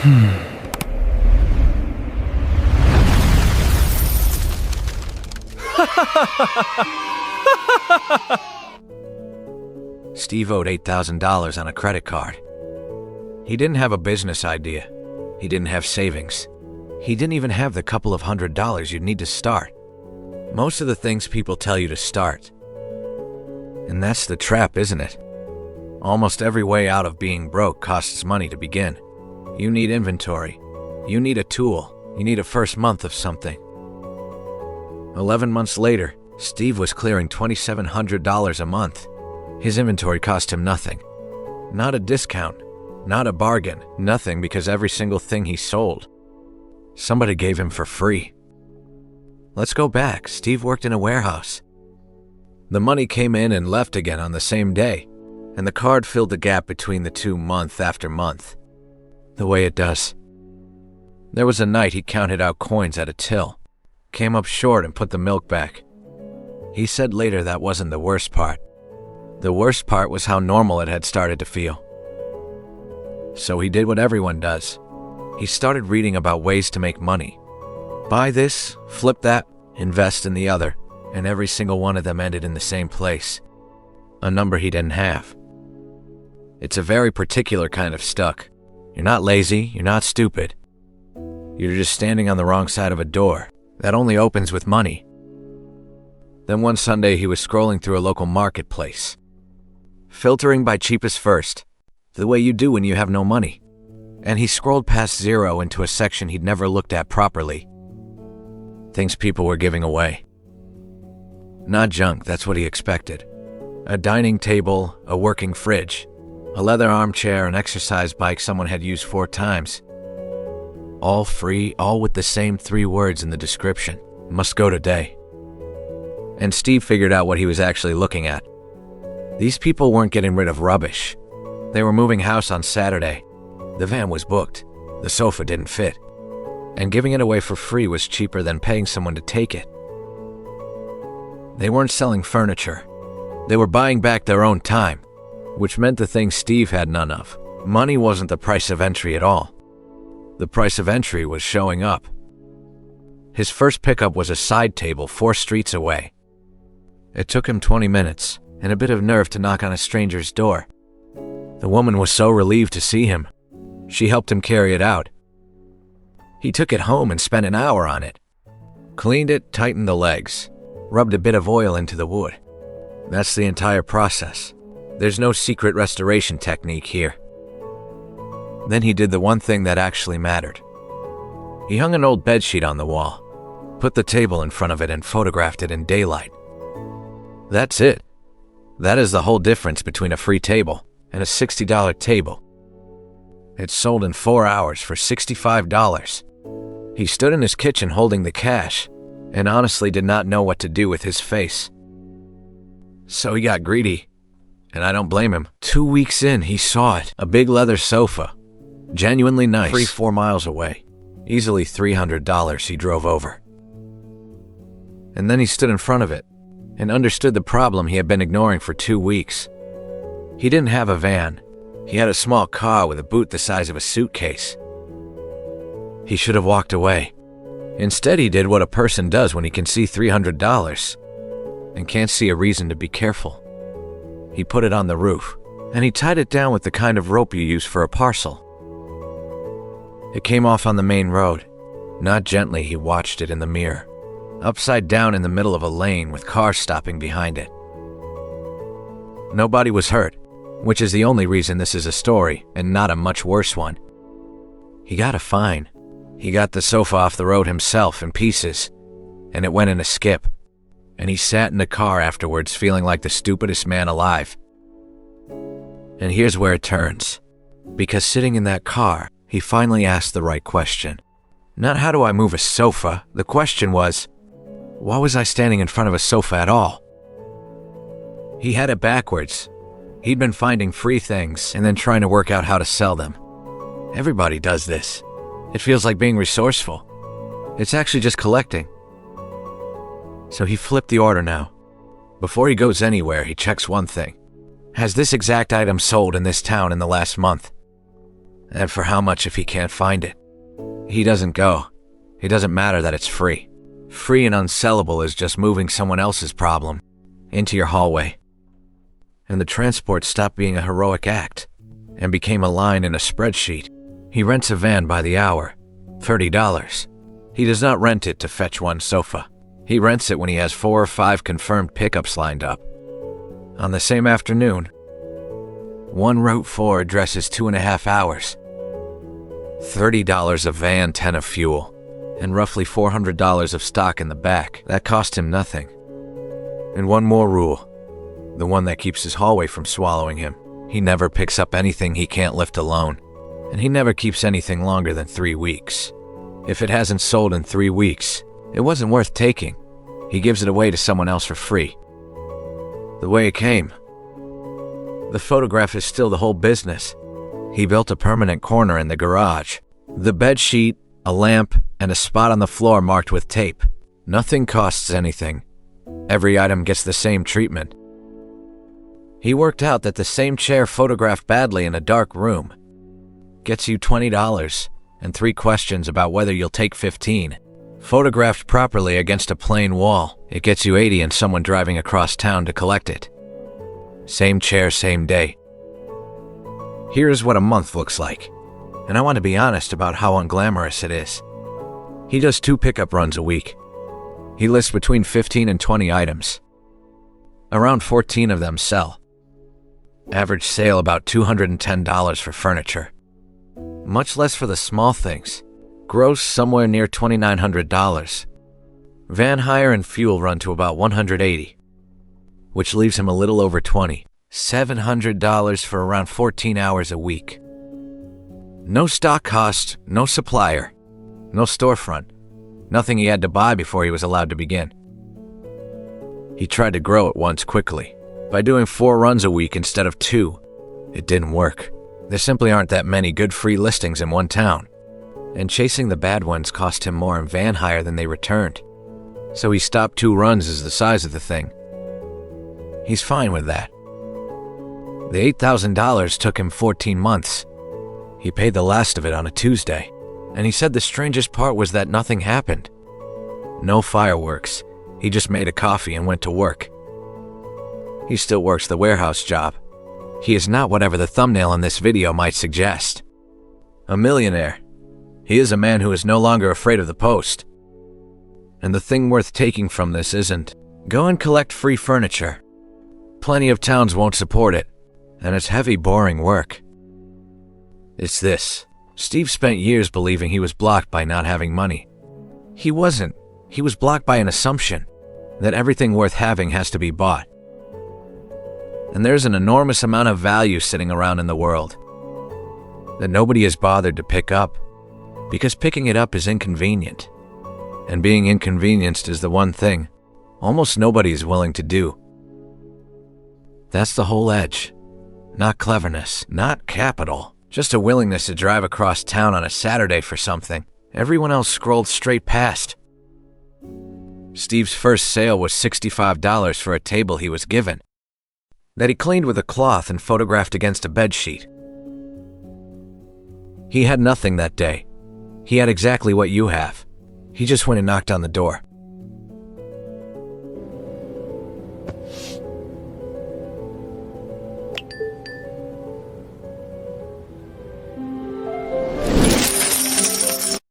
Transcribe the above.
Steve owed $8,000 on a credit card. He didn't have a business idea. He didn't have savings. He didn't even have the couple of $100 you'd need to start. Most of the things people tell you to start. And that's the trap, isn't it? Almost every way out of being broke costs money to begin. You need inventory. You need a tool. You need a first month of something. 11 months later, Steve was clearing $2,700 a month. His inventory cost him nothing. Not a discount, not a bargain, nothing, because every single thing he sold, somebody gave him for free. Let's go back. Steve worked in a warehouse. The money came in and left again on the same day, and the card filled the gap between the two month after month, the way it does. There was a night he counted out coins at a till, came up short and put the milk back. He said later that wasn't the worst part. The worst part was how normal it had started to feel. So he did what everyone does. He started reading about ways to make money. Buy this, flip that, invest in the other, and every single one of them ended in the same place. A number he didn't have. It's a very particular kind of stuck. You're not lazy, you're not stupid. You're just standing on the wrong side of a door that only opens with money. Then one Sunday he was scrolling through a local marketplace, filtering by cheapest first, the way you do when you have no money. And he scrolled past zero into a section he'd never looked at properly. Things people were giving away. Not junk, that's what he expected. A dining table, a working fridge, a leather armchair, an exercise bike someone had used 4 times. All free, all with the same 3 words in the description. Must go today. And Steve figured out what he was actually looking at. These people weren't getting rid of rubbish. They were moving house on Saturday. The van was booked. The sofa didn't fit. And giving it away for free was cheaper than paying someone to take it. They weren't selling furniture. They were buying back their own time, which meant the things Steve had none of. Money wasn't the price of entry at all. The price of entry was showing up. His first pickup was a side table 4 streets away. It took him 20 minutes and a bit of nerve to knock on a stranger's door. The woman was so relieved to see him. She helped him carry it out. He took it home and spent an hour on it. Cleaned it, tightened the legs, rubbed a bit of oil into the wood. That's the entire process. There's no secret restoration technique here. Then he did the one thing that actually mattered. He hung an old bedsheet on the wall, put the table in front of it, and photographed it in daylight. That's it. That is the whole difference between a free table and a $60 table. It sold in 4 hours for $65. He stood in his kitchen holding the cash and honestly did not know what to do with his face. So he got greedy, and I don't blame him. 2 weeks in, he saw it. A big leather sofa. Genuinely nice. 3-4 miles away. Easily $300 he drove over. And then he stood in front of it and understood the problem he had been ignoring for 2 weeks. He didn't have a van. He had a small car with a boot the size of a suitcase. He should have walked away. Instead, he did what a person does when he can see $300 and can't see a reason to be careful. He put it on the roof, and he tied it down with the kind of rope you use for a parcel. It came off on the main road. Not gently, he watched it in the mirror, upside down in the middle of a lane with cars stopping behind it. Nobody was hurt, which is the only reason this is a story and not a much worse one. He got a fine. He got the sofa off the road himself in pieces, and it went in a skip. And he sat in the car afterwards feeling like the stupidest man alive. And here's where it turns. Because sitting in that car, he finally asked the right question. Not how do I move a sofa? The question was, why was I standing in front of a sofa at all? He had it backwards. He'd been finding free things and then trying to work out how to sell them. Everybody does this. It feels like being resourceful. It's actually just collecting. So he flipped the order now. Before he goes anywhere, he checks one thing. Has this exact item sold in this town in the last month? And for how much if he can't find it? He doesn't go. It doesn't matter that it's free. Free and unsellable is just moving someone else's problem into your hallway. And the transport stopped being a heroic act and became a line in a spreadsheet. He rents a van by the hour, $30. He does not rent it to fetch one sofa. He rents it when he has 4 or 5 confirmed pickups lined up. On the same afternoon, one Route 4 address is 2.5 hours. $30 a van, 10 of fuel, and roughly $400 of stock in the back. That cost him nothing. And one more rule, the one that keeps his hallway from swallowing him. He never picks up anything he can't lift alone, and he never keeps anything longer than 3 weeks. If it hasn't sold in 3 weeks, it wasn't worth taking. He gives it away to someone else for free. The way it came. The photograph is still the whole business. He built a permanent corner in the garage. The bed sheet, a lamp, and a spot on the floor marked with tape. Nothing costs anything. Every item gets the same treatment. He worked out that the same chair photographed badly in a dark room gets you $20 and 3 questions about whether you'll take 15. Photographed properly against a plain wall, it gets you 80 and someone driving across town to collect it. Same chair, same day. Here's what a month looks like, and I want to be honest about how unglamorous it is. He does 2 pickup runs a week. He lists between 15 and 20 items. Around 14 of them sell. Average sale about $210 for furniture. Much less for the small things. Gross somewhere near $2,900. Van hire and fuel run to about $180, which leaves him a little over $20. $700 for around 14 hours a week. No stock cost, no supplier, no storefront, nothing he had to buy before he was allowed to begin. He tried to grow it once quickly, by doing 4 runs a week instead of 2. It didn't work. There simply aren't that many good free listings in one town, and chasing the bad ones cost him more in van hire than they returned. So he stopped 2 runs as the size of the thing. He's fine with that. The $8,000 took him 14 months. He paid the last of it on a Tuesday, and he said the strangest part was that nothing happened. No fireworks. He just made a coffee and went to work. He still works the warehouse job. He is not whatever the thumbnail in this video might suggest. A millionaire. He is a man who is no longer afraid of the post. And the thing worth taking from this isn't, go and collect free furniture. Plenty of towns won't support it, and it's heavy, boring work. It's this. Steve spent years believing he was blocked by not having money. He wasn't. He was blocked by an assumption that everything worth having has to be bought. And there's an enormous amount of value sitting around in the world that nobody has bothered to pick up because picking it up is inconvenient. And being inconvenienced is the one thing almost nobody is willing to do. That's the whole edge. Not cleverness, not capital, just a willingness to drive across town on a Saturday for something everyone else scrolled straight past. Steve's first sale was $65 for a table he was given, that he cleaned with a cloth and photographed against a bedsheet. He had nothing that day. He had exactly what you have. He just went and knocked on the door.